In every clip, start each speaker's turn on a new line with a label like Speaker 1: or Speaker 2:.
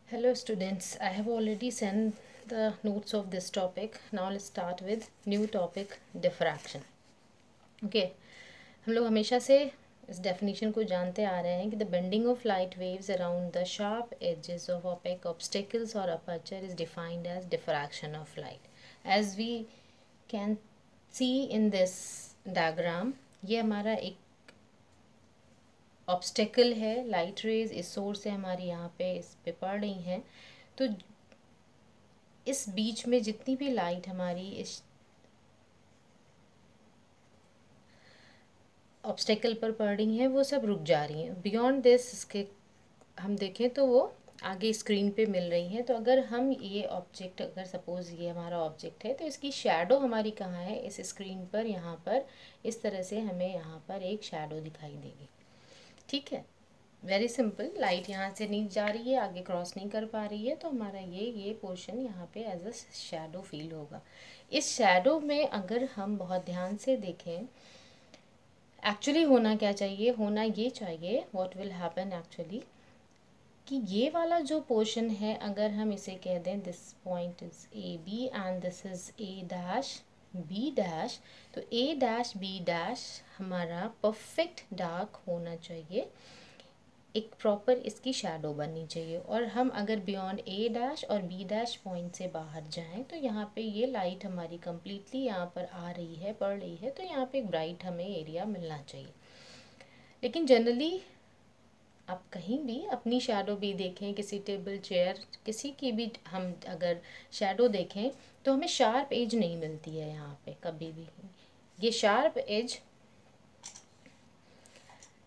Speaker 1: Hello students, I have already sent the notes of this topic. Now let's start with new topic diffraction. Okay, हम लोग हमेशा से इस definition को जानते आ रहे हैं कि the bending of light waves around the sharp edges of opaque obstacles or aperture is defined as diffraction of light. As we can see in this diagram, ये हमारा एक ऑब्स्टेकल है, लाइट रेज इस सोर्स से हमारी यहाँ पे इस पे पड़ रही हैं, तो इस बीच में जितनी भी लाइट हमारी इस ऑब्स्टेकल पर पड़ रही हैं वो सब रुक जा रही हैं। बियॉन्ड दिस इसके हम देखें तो वो आगे स्क्रीन पे मिल रही हैं। तो अगर हम ये ऑब्जेक्ट, अगर सपोज़ ये हमारा ऑब्जेक्ट है, तो इसकी शैडो हमारी कहाँ है, इस स्क्रीन पर यहाँ पर इस तरह से हमें यहाँ पर एक शैडो दिखाई देगी। ठीक है, वेरी सिंपल। लाइट यहाँ से नीचे जा रही है, आगे क्रॉस नहीं कर पा रही है, तो हमारा ये पोर्शन यहाँ पे एज अ शैडो फील होगा। इस शैडो में अगर हम बहुत ध्यान से देखें, एक्चुअली होना क्या चाहिए, होना ये चाहिए, व्हाट विल हैपन एक्चुअली, कि ये वाला जो पोर्शन है, अगर हम इसे कह दें this point is A B and this is A dash B dash, तो ए डैश बी डैश हमारा परफेक्ट डार्क होना चाहिए, एक प्रॉपर इसकी शैडो बननी चाहिए। और हम अगर बियॉन्ड ए डैश और बी डैश पॉइंट से बाहर जाएं तो यहाँ पे ये लाइट हमारी कम्प्लीटली यहाँ पर आ रही है, पड़ रही है, तो यहाँ पे एक ब्राइट हमें एरिया मिलना चाहिए। लेकिन जनरली आप कहीं भी अपनी शैडो भी देखें, किसी टेबल चेयर किसी की भी हम अगर शैडो देखें तो हमें शार्प एज नहीं मिलती है यहाँ पे कभी भी। ये शार्प एज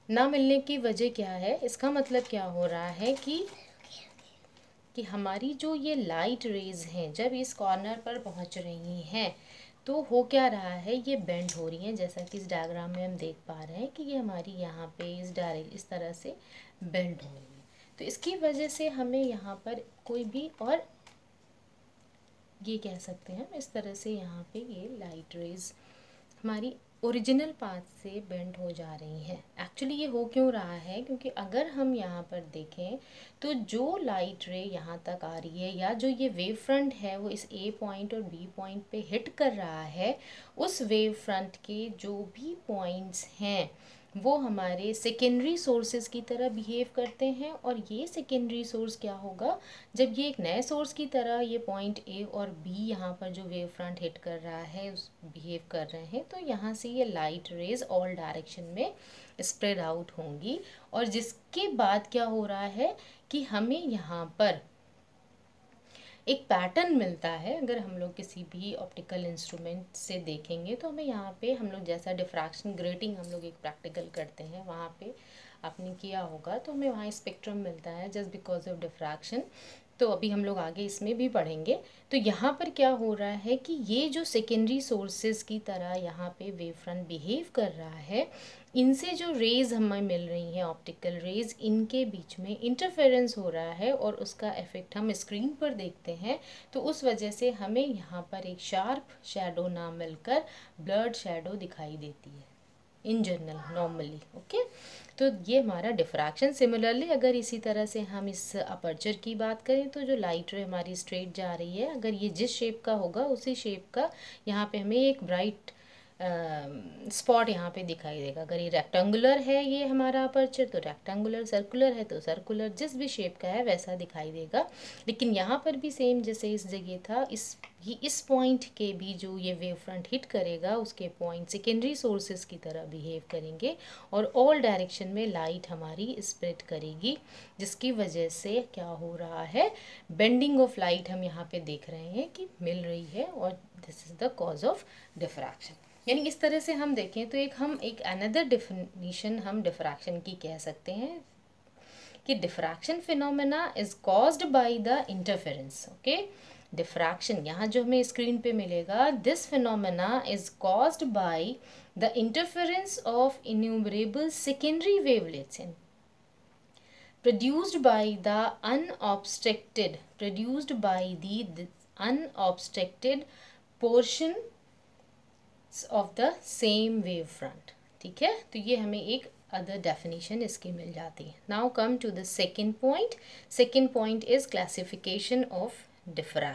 Speaker 1: ना मिलने की वजह क्या है, इसका मतलब क्या हो रहा है कि हमारी जो ये लाइट रेज हैं जब इस कॉर्नर पर पहुंच रही हैं तो हो क्या रहा है, ये बेंड हो रही हैं। जैसा कि इस डायग्राम में हम देख पा रहे हैं कि ये हमारी यहाँ पे इस तरह से बेंड हो रही है। तो इसकी वजह से हमें यहाँ पर कोई भी, और ये कह सकते हैं हम इस तरह से, यहाँ पे ये लाइट रेज हमारी ओरिजिनल पाथ से बेंड हो जा रही हैं। एक्चुअली ये हो क्यों रहा है, क्योंकि अगर हम यहाँ पर देखें तो जो लाइट रे यहाँ तक आ रही है, या जो ये वेव फ्रंट है वो इस ए पॉइंट और बी पॉइंट पे हिट कर रहा है, उस वेव फ्रंट के जो भी पॉइंट्स हैं वो हमारे सेकेंडरी सोर्सेज की तरह बिहेव करते हैं। और ये सेकेंडरी सोर्स क्या होगा, जब ये एक नए सोर्स की तरह ये पॉइंट ए और बी यहाँ पर जो वेव फ्रंट हिट कर रहा है उस बिहेव कर रहे हैं, तो यहाँ से ये लाइट रेज ऑल डायरेक्शन में स्प्रेड आउट होंगी। और जिसके बाद क्या हो रहा है कि हमें यहाँ पर एक पैटर्न मिलता है। अगर हम लोग किसी भी ऑप्टिकल इंस्ट्रूमेंट से देखेंगे तो हमें यहाँ पे, हम लोग जैसा डिफ्रैक्शन ग्रेटिंग हम लोग एक प्रैक्टिकल करते हैं, वहाँ पे आपने किया होगा, तो हमें वहाँ स्पेक्ट्रम मिलता है जस्ट बिकॉज ऑफ डिफ्रैक्शन। तो अभी हम लोग आगे इसमें भी पढ़ेंगे। तो यहाँ पर क्या हो रहा है कि ये जो सेकेंडरी सोर्सेज की तरह यहाँ पे वेव फ्रंट बिहेव कर रहा है, इनसे जो रेज हमें मिल रही हैं, ऑप्टिकल रेज, इनके बीच में इंटरफेरेंस हो रहा है और उसका इफेक्ट हम स्क्रीन पर देखते हैं। तो उस वजह से हमें यहाँ पर एक शार्प शैडो ना मिलकर ब्लर्ड शैडो दिखाई देती है इन जनरल नॉर्मली। ओके, तो ये हमारा डिफ्रैक्शन। सिमिलरली अगर इसी तरह से हम इस अपर्चर की बात करें तो जो लाइट रे हमारी स्ट्रेट जा रही है, अगर ये जिस शेप का होगा उसी शेप का यहाँ पे हमें एक ब्राइट स्पॉट यहाँ पे दिखाई देगा। अगर ये रेक्टेंगुलर है ये हमारा अपर्चर तो रेक्टेंगुलर, सर्कुलर है तो सर्कुलर, जिस भी शेप का है वैसा दिखाई देगा। लेकिन यहाँ पर भी सेम जैसे इस जगह था, इस पॉइंट के भी जो ये वेव फ्रंट हिट करेगा उसके पॉइंट सेकेंडरी सोर्सेज की तरह बिहेव करेंगे और ऑल डायरेक्शन में लाइट हमारी स्प्रेड करेगी, जिसकी वजह से क्या हो रहा है, बेंडिंग ऑफ लाइट हम यहाँ पे देख रहे हैं कि मिल रही है, और this is the cause of diffraction. यानी इस तरह से हम देखें तो एक अनदर डेफिनेशन हम डिफ्रैक्शन की कह सकते हैं कि diffraction phenomena is caused by the interference. Okay, diffraction यहाँ जो हमें स्क्रीन पे मिलेगा, this phenomena is caused by the interference of innumerable secondary wavelets in produced by the unobstructed portion of the same wave front. ठीक है, तो ये हमें एक अदर डेफिनेशन इसकी मिल जाती है। Now come to the second point. Second point is classification of difference.